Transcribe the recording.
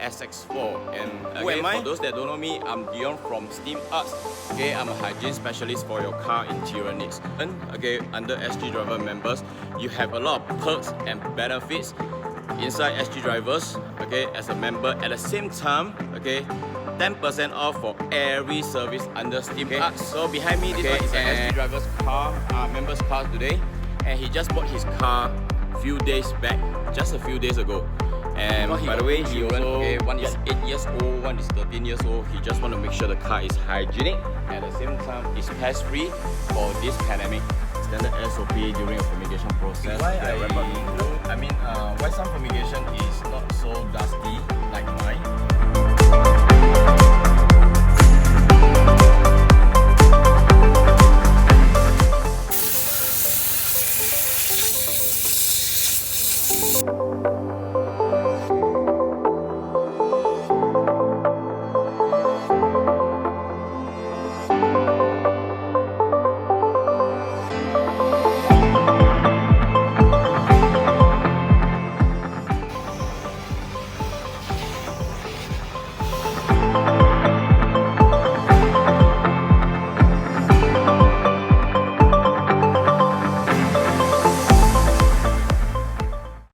SX4. And again, for those that don't know me, I'm Dion from Steamartes. Okay, I'm a hygiene specialist for your car interior needs. And okay, under SGDriver members, you have a lot of perks and benefits inside SGDrivers. Okay, as a member. At the same time, okay, 10% off for every service under Steamartes. Okay. So behind me, this one is an SGDrivers car, member's car today, and he just bought his car few days back, just a few days ago. And by the way, he also, one is 8 years old, one is 13 years old. He just want to make sure the car is hygienic, at the same time it's pest-free for this pandemic. Standard SOP during a fumigation process. Why some fumigation is not so dusty?